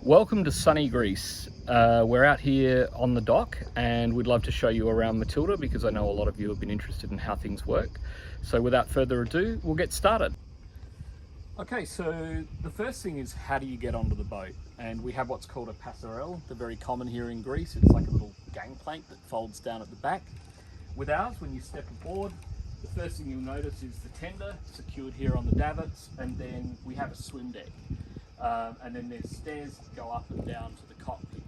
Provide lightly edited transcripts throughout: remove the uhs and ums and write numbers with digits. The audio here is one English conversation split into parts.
Welcome to sunny Greece. We're out here on the dock and we'd love to show you around Matilda because I know a lot of you have been interested in how things work. So without further ado, we'll get started. Okay, so the first thing is how do you get onto the boat? And we have what's called a passerelle. They're very common here in Greece. It's like a little gangplank that folds down at the back. With ours, when you step aboard, the first thing you'll notice is the tender secured here on the davits, and then we have a swim deck. And then there's stairs that go up and down to the cockpit.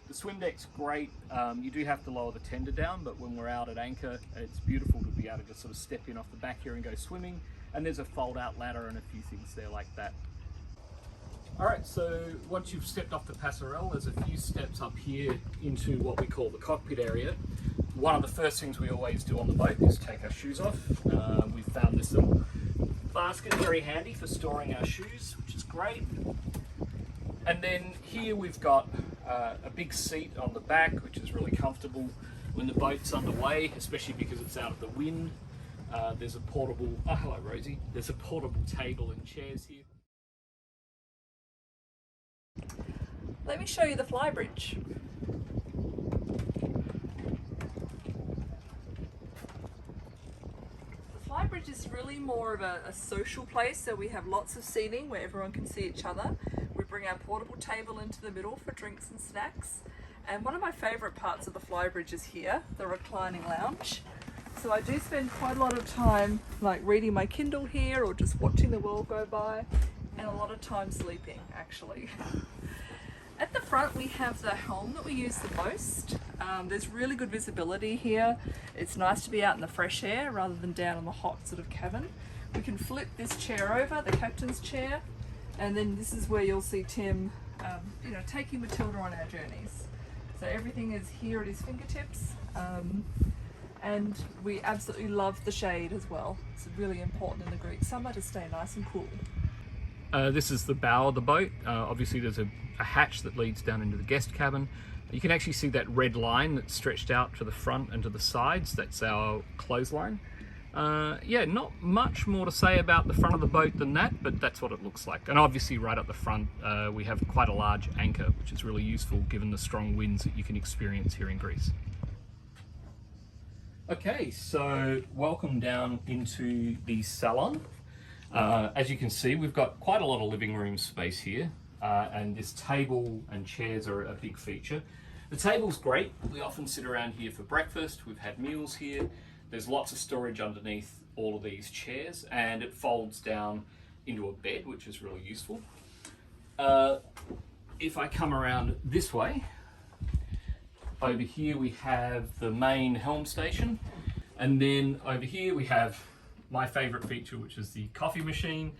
The swim deck's great. You do have to lower the tender down, but when we're out at anchor, it's beautiful to be able to just sort of step in off the back here and go swimming. And there's a fold-out ladder and a few things there like that. All right, so once you've stepped off the passerelle, there's a few steps up here into what we call the cockpit area. One of the first things we always do on the boat is take our shoes off. We've found this little basket very handy for storing our shoes, which is great. And then here we've got a big seat on the back, which is really comfortable when the boat's underway, especially because it's out of the wind. There's a portable, oh hello Rosie, there's a portable table and chairs here. Let me show you the flybridge. The flybridge is really more of a social place, so we have lots of seating where everyone can see each other. We bring our portable table into the middle for drinks and snacks. And one of my favourite parts of the flybridge is here, the reclining lounge. So I do spend quite a lot of time like reading my Kindle here or just watching the world go by, and a lot of time sleeping actually. At the front we have the helm that we use the most. There's really good visibility here. It's nice to be out in the fresh air rather than down in the hot sort of cabin. We can flip this chair over, the captain's chair, and then this is where you'll see Tim taking Matilda on our journeys. So everything is here at his fingertips. And we absolutely love the shade as well. It's really important in the Greek summer to stay nice and cool. This is the bow of the boat. Obviously there's a hatch that leads down into the guest cabin. You can actually see that red line that's stretched out to the front and to the sides. That's our clothesline. Yeah, not much more to say about the front of the boat than that, but that's what it looks like. And obviously right up the front, we have quite a large anchor, which is really useful given the strong winds that you can experience here in Greece. Okay, so welcome down into the salon. As you can see, we've got quite a lot of living room space here, and this table and chairs are a big feature. The table's great. We often sit around here for breakfast. We've had meals here. There's lots of storage underneath all of these chairs, and it folds down into a bed, which is really useful. If I come around this way, over here we have the main helm station, and then over here we have my favourite feature, which is the coffee machine,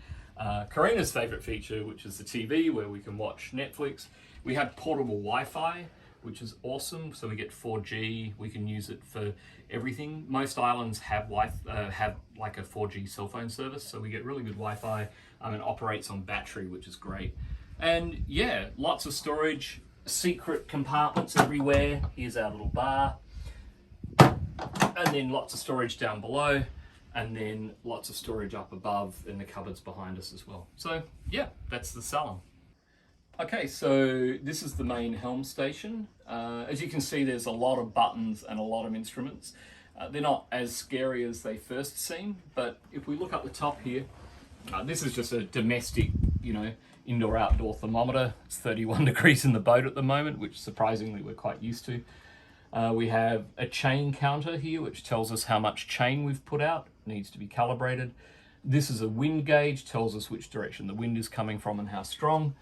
Karina's favourite feature, which is the TV where we can watch Netflix. We have portable Wi-Fi, which is awesome, so we get 4G, we can use it for everything. Most islands have like a 4G cell phone service, so we get really good Wi-Fi, and it operates on battery, which is great. And yeah, lots of storage. Secret compartments everywhere. Here's our little bar, and then lots of storage down below, and then lots of storage up above in the cupboards behind us as well. So yeah, that's the salon. Okay, so this is the main helm station. As you can see, there's a lot of buttons and a lot of instruments. They're not as scary as they first seem, but if we look up the top here, this is just a domestic, indoor-outdoor thermometer. It's 31 degrees in the boat at the moment, which surprisingly we're quite used to. We have a chain counter here, which tells us how much chain we've put out. It needs to be calibrated. This is a wind gauge, tells us which direction the wind is coming from and how strong.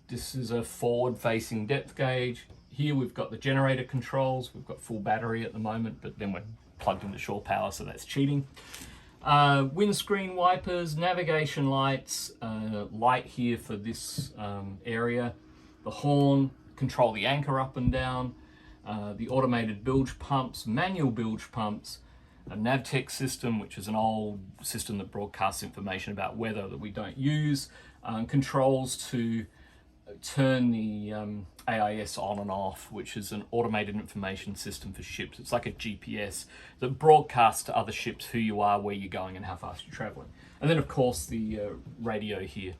This is a forward-facing depth gauge. Here we've got the generator controls. We've got full battery at the moment, but then we're plugged into shore power, so that's cheating. Windscreen wipers, navigation lights, light here for this area, the horn, control the anchor up and down, the automated bilge pumps, manual bilge pumps, a Navtech system, which is an old system that broadcasts information about weather that we don't use, controls to turn the AIS on and off, which is an automated information system for ships. It's like a GPS that broadcasts to other ships who you are, where you're going, and how fast you're traveling. And then, of course, the radio here.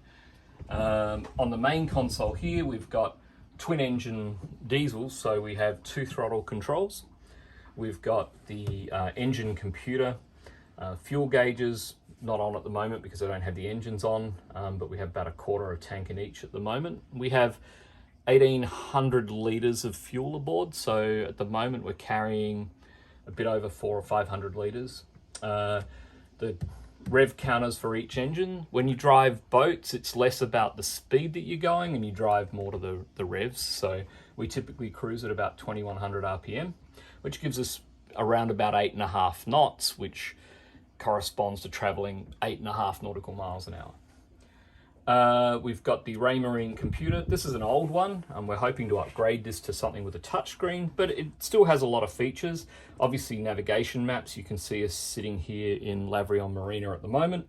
On the main console here, we've got twin engine diesels, so we have 2 throttle controls. We've got the engine computer, fuel gauges, not on at the moment because I don't have the engines on, but we have about a quarter of a tank in each at the moment. We have 1,800 litres of fuel aboard, so at the moment we're carrying a bit over 400 or 500 litres. The rev counters for each engine. When you drive boats, it's less about the speed that you're going and you drive more to the revs. So we typically cruise at about 2,100 RPM, which gives us around about 8.5 knots, which corresponds to traveling 8.5 nautical miles an hour. We've got the Raymarine computer. This is an old one, and we're hoping to upgrade this to something with a touchscreen, but it still has a lot of features. Obviously, navigation maps. You can see us sitting here in Lavrion Marina at the moment.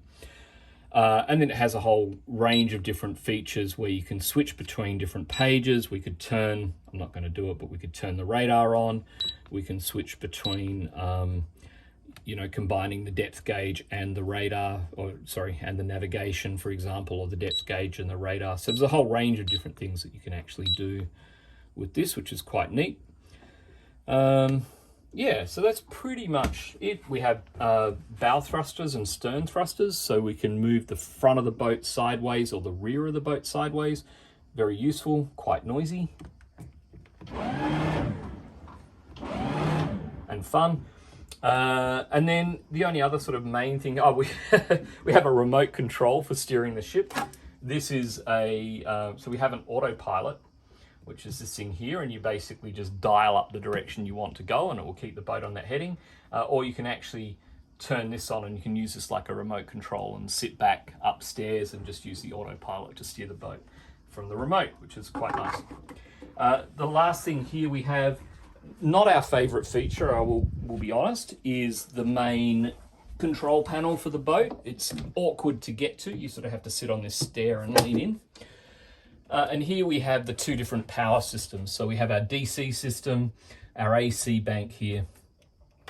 And then it has a whole range of different features where you can switch between different pages. We could turn, I'm not going to do it, but we could turn the radar on. We can switch between combining the depth gauge and the radar, and the navigation, for example, or the depth gauge and the radar. So there's a whole range of different things that you can actually do with this, which is quite neat. So that's pretty much it. We have bow thrusters and stern thrusters, so we can move the front of the boat sideways or the rear of the boat sideways. Very useful, quite noisy and fun. And then the only other sort of main thing, we have a remote control for steering the ship. This is so we have an autopilot, which is this thing here, and you basically just dial up the direction you want to go and it will keep the boat on that heading. Or you can actually turn this on and you can use this like a remote control and sit back upstairs and just use the autopilot to steer the boat from the remote, which is quite nice. The last thing here we have, not our favorite feature, I will be honest, is the main control panel for the boat. It's awkward to get to. You sort of have to sit on this stair and lean in. And here we have the 2 different power systems. So we have our DC system, our AC bank here.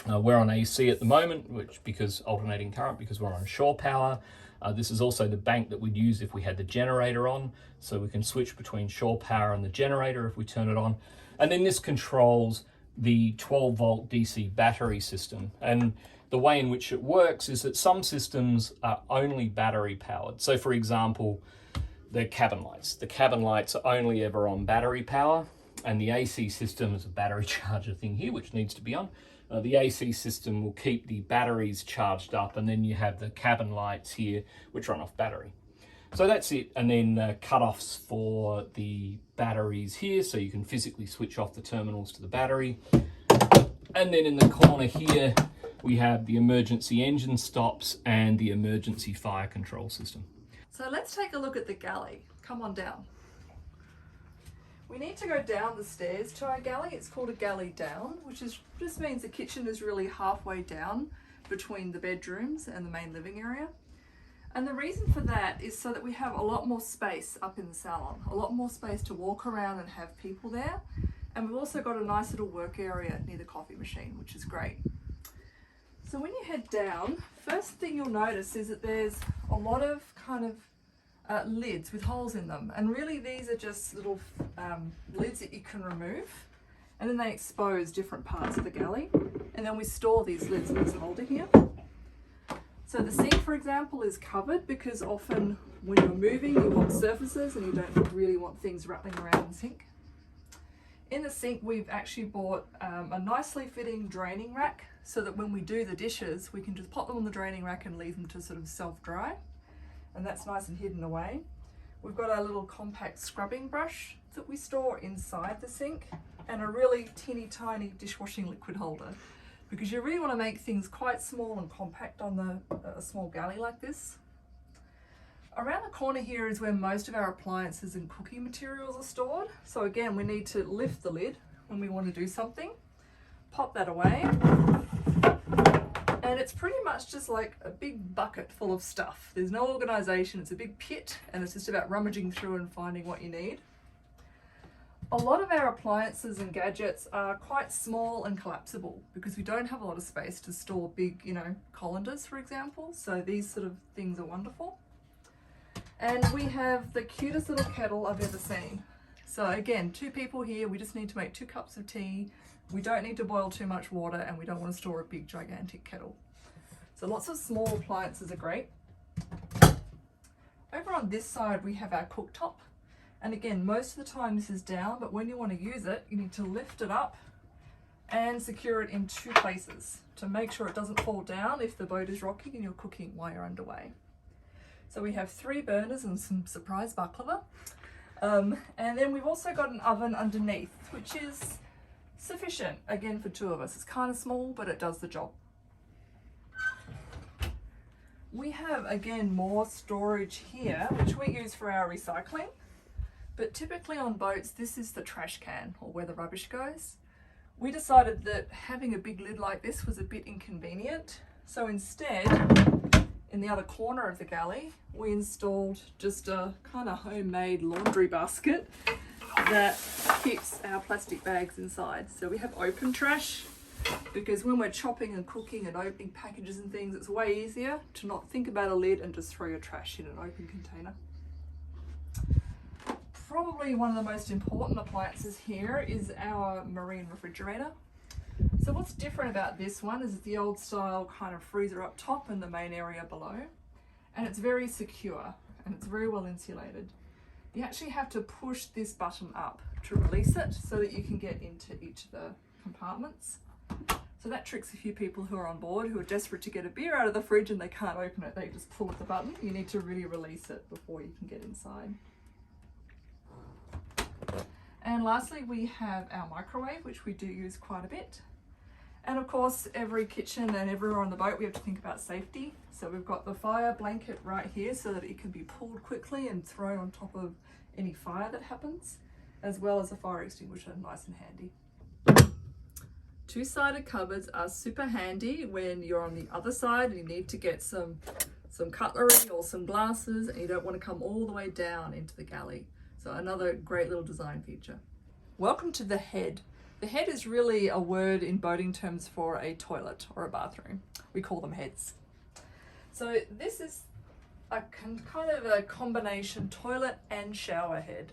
We're on AC at the moment, because alternating current, because we're on shore power. This is also the bank that we'd use if we had the generator on. So we can switch between shore power and the generator if we turn it on. And then this controls the 12 volt DC battery system. And the way in which it works is that some systems are only battery powered. So for example, the cabin lights. The cabin lights are only ever on battery power, and the AC system is a battery charger thing here, which needs to be on. The AC system will keep the batteries charged up, and then you have the cabin lights here, which run off battery. So that's it, and then cut-offs for the batteries here, so you can physically switch off the terminals to the battery. And then in the corner here, we have the emergency engine stops and the emergency fire control system. So let's take a look at the galley. Come on down. We need to go down the stairs to our galley. It's called a galley down, which just means the kitchen is really halfway down between the bedrooms and the main living area. And the reason for that is so that we have a lot more space up in the salon, a lot more space to walk around and have people there. And we've also got a nice little work area near the coffee machine, which is great. So when you head down, first thing you'll notice is that there's a lot of kind of lids with holes in them. And really these are just little lids that you can remove. And then they expose different parts of the galley. And then we store these lids in this holder here. So the sink, for example, is covered because often when you're moving, you want surfaces and you don't really want things rattling around the sink. In the sink, we've actually bought a nicely fitting draining rack so that when we do the dishes, we can just pop them on the draining rack and leave them to sort of self-dry. And that's nice and hidden away. We've got our little compact scrubbing brush that we store inside the sink and a really teeny tiny dishwashing liquid holder, because you really want to make things quite small and compact on a small galley like this. Around the corner here is where most of our appliances and cooking materials are stored. So again, we need to lift the lid when we want to do something, pop that away, and it's pretty much just like a big bucket full of stuff. There's no organization, it's a big pit, and it's just about rummaging through and finding what you need. A lot of our appliances and gadgets are quite small and collapsible because we don't have a lot of space to store big, colanders, for example. So these sort of things are wonderful. And we have the cutest little kettle I've ever seen. So again, 2 people here, we just need to make 2 cups of tea. We don't need to boil too much water, and we don't want to store a big gigantic kettle. So lots of small appliances are great. Over on this side we have our cooktop. And again, most of the time this is down, but when you want to use it, you need to lift it up and secure it in 2 places to make sure it doesn't fall down if the boat is rocking and you're cooking while you're underway. So we have 3 burners and some surprise baklava. And then we've also got an oven underneath, which is sufficient, again, for 2 of us. It's kind of small, but it does the job. We have, again, more storage here, which we use for our recycling. But typically on boats, this is the trash can, or where the rubbish goes. We decided that having a big lid like this was a bit inconvenient. So instead, in the other corner of the galley, we installed just a kind of homemade laundry basket that keeps our plastic bags inside. So we have open trash, because when we're chopping and cooking and opening packages and things, it's way easier to not think about a lid and just throw your trash in an open container. Probably one of the most important appliances here is our marine refrigerator. So what's different about this one is the old style kind of freezer up top and the main area below. And it's very secure and it's very well insulated. You actually have to push this button up to release it so that you can get into each of the compartments. So that tricks a few people who are on board who are desperate to get a beer out of the fridge and they can't open it. They just pull at the button. You need to really release it before you can get inside. And lastly, we have our microwave, which we do use quite a bit. And of course, every kitchen and everywhere on the boat, we have to think about safety. So we've got the fire blanket right here so that it can be pulled quickly and thrown on top of any fire that happens, as well as a fire extinguisher, nice and handy. 2-sided cupboards are super handy when you're on the other side and you need to get some cutlery or some glasses and you don't want to come all the way down into the galley. So another great little design feature. Welcome to the head. The head is really a word in boating terms for a toilet or a bathroom. We call them heads. So this is a kind of a combination toilet and shower head.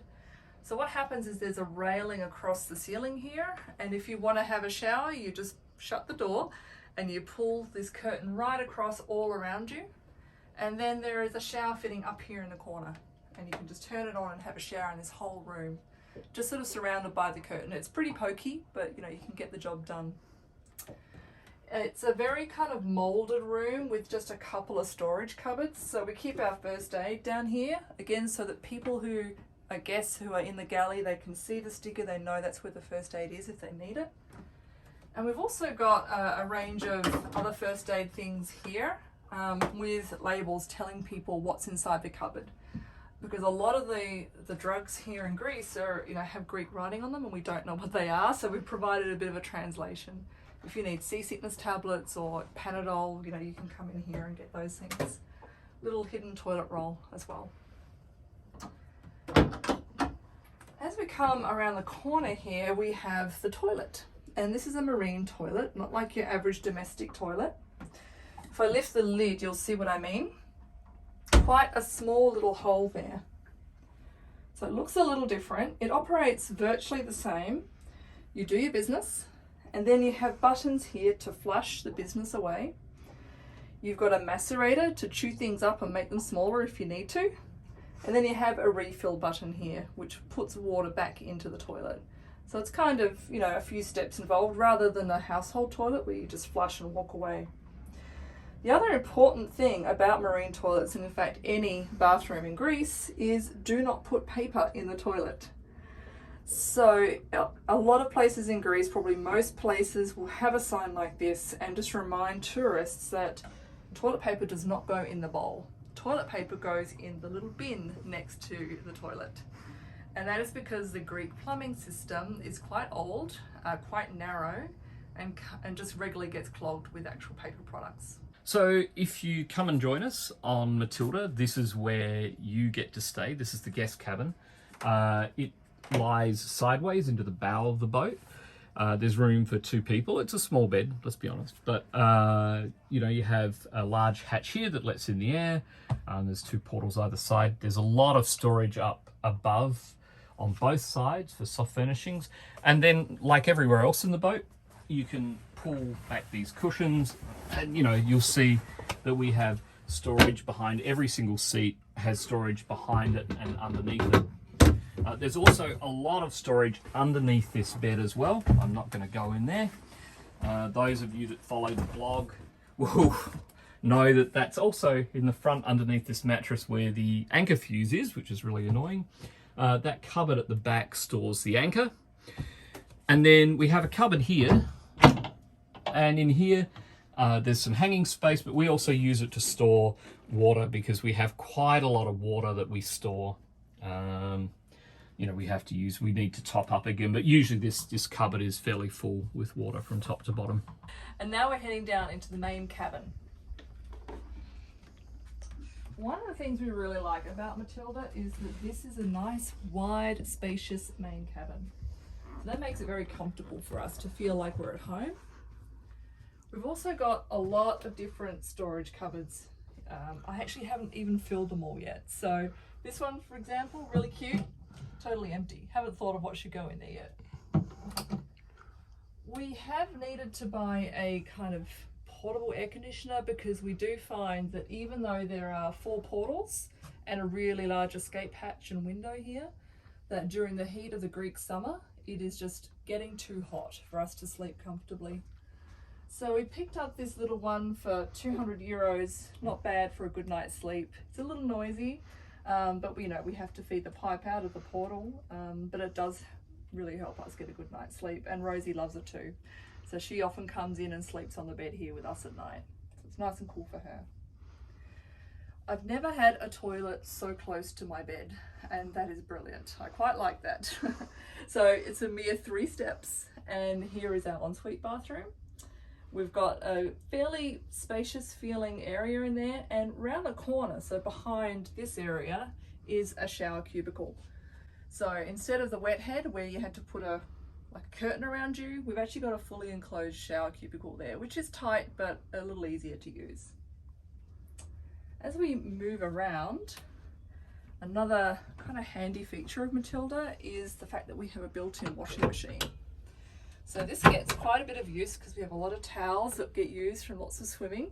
So what happens is there's a railing across the ceiling here, and if you want to have a shower, you just shut the door and you pull this curtain right across all around you. And then there is a shower fitting up here in the corner, and you can just turn it on and have a shower in this whole room, just sort of surrounded by the curtain. It's pretty pokey, but you know, you can get the job done. It's a very kind of molded room with just a couple of storage cupboards. So we keep our first aid down here, again, so that people who are guests who are in the galley, they can see the sticker, they know that's where the first aid is if they need it. And we've also got a range of other first aid things here with labels telling people what's inside the cupboard. Because a lot of the drugs here in Greece are, have Greek writing on them and we don't know what they are, so we've provided a bit of a translation. If you need seasickness tablets or Panadol, you can come in here and get those things. Little hidden toilet roll as well. As we come around the corner here, we have the toilet. And this is a marine toilet, not like your average domestic toilet. If I lift the lid, you'll see what I mean. Quite a small little hole there. So it looks a little different. It operates virtually the same. You do your business, and then you have buttons here to flush the business away. You've got a macerator to chew things up and make them smaller if you need to. And then you have a refill button here, which puts water back into the toilet. So it's kind of, a few steps involved rather than a household toilet where you just flush and walk away. The other important thing about marine toilets, and in fact any bathroom in Greece, is do not put paper in the toilet. So a lot of places in Greece, probably most places, will have a sign like this and just remind tourists that toilet paper does not go in the bowl. Toilet paper goes in the little bin next to the toilet. And that is because the Greek plumbing system is quite old, quite narrow, and just regularly gets clogged with actual paper products. So if you come and join us on Matilda, this is where you get to stay. This is the guest cabin. It lies sideways into the bow of the boat. There's room for 2 people. It's a small bed, let's be honest. But, you know, you have a large hatch here that lets in the air. There's 2 portals either side. There's a lot of storage up above on both sides for soft furnishings. And then, like everywhere else in the boat, you can pull back these cushions and, you know, you'll see that we have storage behind every single seat, has storage behind it and underneath it. There's also a lot of storage underneath this bed as well. I'm not going to go in there. Those of you that follow the blog will know that that's also in the front underneath this mattress where the anchor fuse is, which is really annoying. That cupboard at the back stores the anchor. And then we have a cupboard here. And in here, there's some hanging space, but we also use it to store water because we have quite a lot of water that we store. You know, we need to top up again, but usually this cupboard is fairly full with water from top to bottom. And now we're heading down into the main cabin. One of the things we really like about Matilda is that this is a nice, wide, spacious main cabin. So that makes it very comfortable for us to feel like we're at home. We've also got a lot of different storage cupboards. I actually haven't even filled them all yet. So this one, for example, really cute. Totally empty. Haven't thought of what should go in there yet. We have needed to buy a kind of portable air conditioner because we do find that even though there are 4 portals and a really large escape hatch and window here, that during the heat of the Greek summer, it is just getting too hot for us to sleep comfortably. So we picked up this little one for 200 euros. Not bad for a good night's sleep. It's a little noisy. But we know we have to feed the pipe out of the portal, but it does really help us get a good night's sleep, and Rosie loves it too. So she often comes in and sleeps on the bed here with us at night. So it's nice and cool for her. I've never had a toilet so close to my bed, and that is brilliant. I quite like that. So it's a mere 3 steps, and here is our ensuite bathroom. We've got a fairly spacious feeling area in there, and round the corner, so behind this area, is a shower cubicle. So instead of the wet head where you had to put a curtain around you, we've actually got a fully enclosed shower cubicle there, which is tight but a little easier to use. As we move around, another kind of handy feature of Matilda is the fact that we have a built-in washing machine. So this gets quite a bit of use because we have a lot of towels that get used from lots of swimming.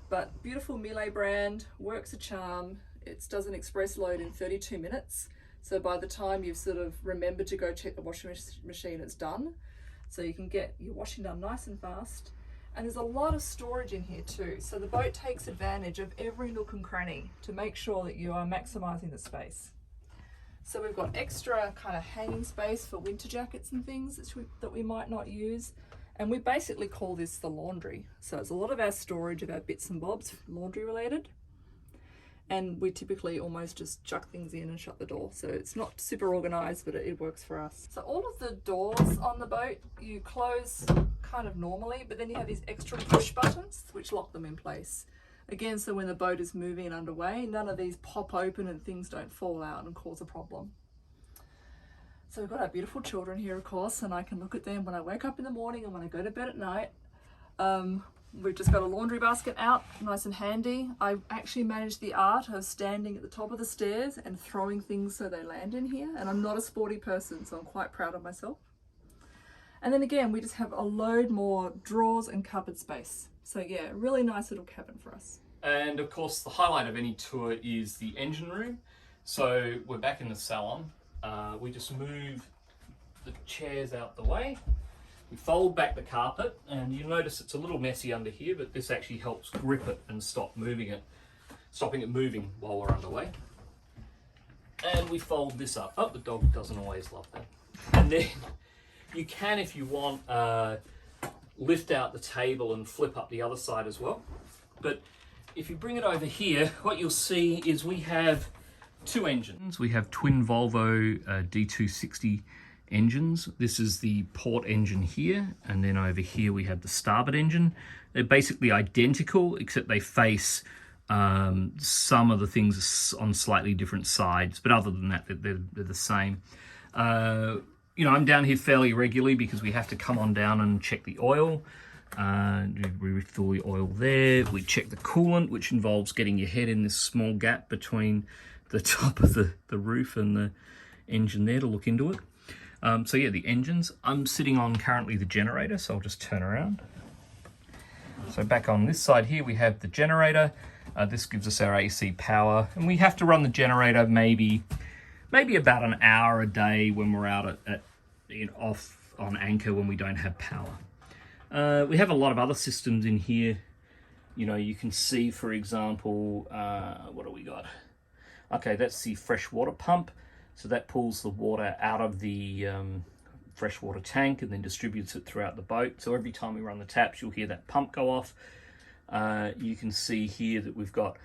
But beautiful Miele brand, works a charm. It does an express load in 32 minutes. So by the time you've sort of remembered to go check the washing machine, it's done. So you can get your washing done nice and fast. And there's a lot of storage in here too. So the boat takes advantage of every nook and cranny to make sure that you are maximizing the space. So we've got extra kind of hanging space for winter jackets and things that we might not use. And we basically call this the laundry. So it's a lot of our storage of our bits and bobs, laundry related. And we typically almost just chuck things in and shut the door. So it's not super organized, but it works for us. So all of the doors on the boat, you close kind of normally, but then you have these extra push buttons which lock them in place. Again, so when the boat is moving and underway, none of these pop open and things don't fall out and cause a problem. So we've got our beautiful children here, of course, and I can look at them when I wake up in the morning and when I go to bed at night. We've just got a laundry basket out, nice and handy. I actually managed the art of standing at the top of the stairs and throwing things so they land in here, and I'm not a sporty person, so I'm quite proud of myself. And then again, we just have a load more drawers and cupboard space. So yeah, really nice little cabin for us. And of course, the highlight of any tour is the engine room. So we're back in the salon. We just move the chairs out the way. We fold back the carpet, and you'll notice it's a little messy under here, but this actually helps grip it and stopping it moving while we're underway. And we fold this up. Oh, the dog doesn't always love that. And then you can, if you want, lift out the table and flip up the other side as well. But if you bring it over here, what you'll see is we have 2 engines. We have twin Volvo D260 engines. This is the port engine here, and then over here we have the starboard engine. They're basically identical, except they face some of the things on slightly different sides, but other than that, they're the same. you know, I'm down here fairly regularly because we have to come on down and check the oil. We refill the oil there. We check the coolant, which involves getting your head in this small gap between the top of the roof and the engine there to look into it. So yeah, the engines. I'm sitting on currently the generator, so I'll just turn around. So back on this side here, we have the generator. This gives us our AC power, and we have to run the generator maybe about an hour a day when we're out off on anchor when we don't have power. We have a lot of other systems in here. You know, you can see, for example, what do we got? Okay, that's the freshwater pump. So that pulls the water out of the freshwater tank and then distributes it throughout the boat. So every time we run the taps, you'll hear that pump go off. You can see here that we've got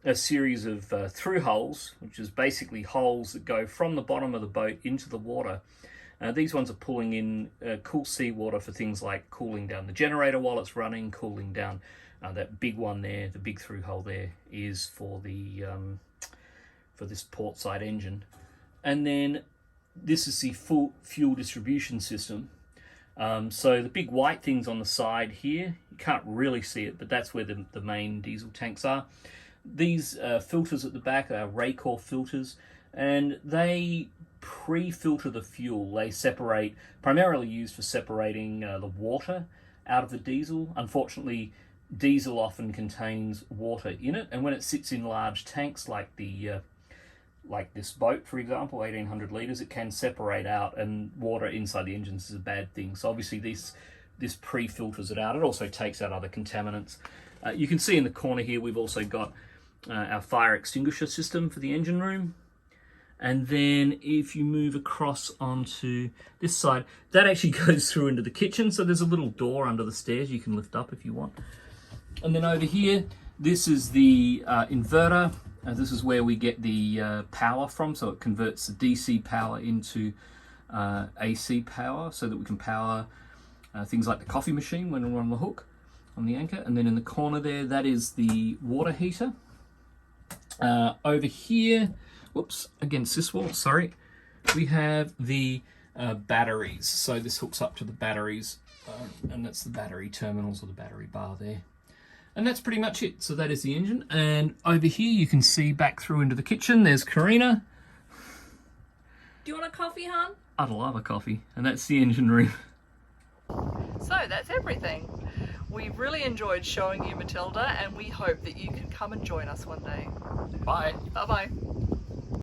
a series of through holes, which is basically holes that go from the bottom of the boat into the water. These ones are pulling in cool seawater for things like cooling down the generator while it's running, cooling down that big one there, the big through hole there is for the for this port side engine. And then this is the full fuel distribution system. So the big white things on the side here, you can't really see it, but that's where the main diesel tanks are. These filters at the back are Raycor filters, and they pre-filter the fuel. They separate, primarily used for separating the water out of the diesel. Unfortunately, diesel often contains water in it, and when it sits in large tanks like like this boat, for example, 1800 litres, it can separate out, and water inside the engines is a bad thing. So obviously this pre-filters it out. It also takes out other contaminants. You can see in the corner here we've also got our fire extinguisher system for the engine room. And then if you move across onto this side, that actually goes through into the kitchen. So there's a little door under the stairs you can lift up if you want. And then over here, this is the inverter. This is where we get the power from. So it converts the DC power into AC power so that we can power things like the coffee machine when we're on the hook, on the anchor. And then in the corner there, that is the water heater. Over here, whoops, against this wall, sorry, we have the batteries. So this hooks up to the batteries, and that's the battery terminals or the battery bar there. And that's pretty much it. So that is the engine. And over here you can see back through into the kitchen, there's Karina. Do you want a coffee, hon? I'd love a coffee. And that's the engine room. So that's everything. We really enjoyed showing you Matilda, and we hope that you can come and join us one day. Bye. Bye-bye.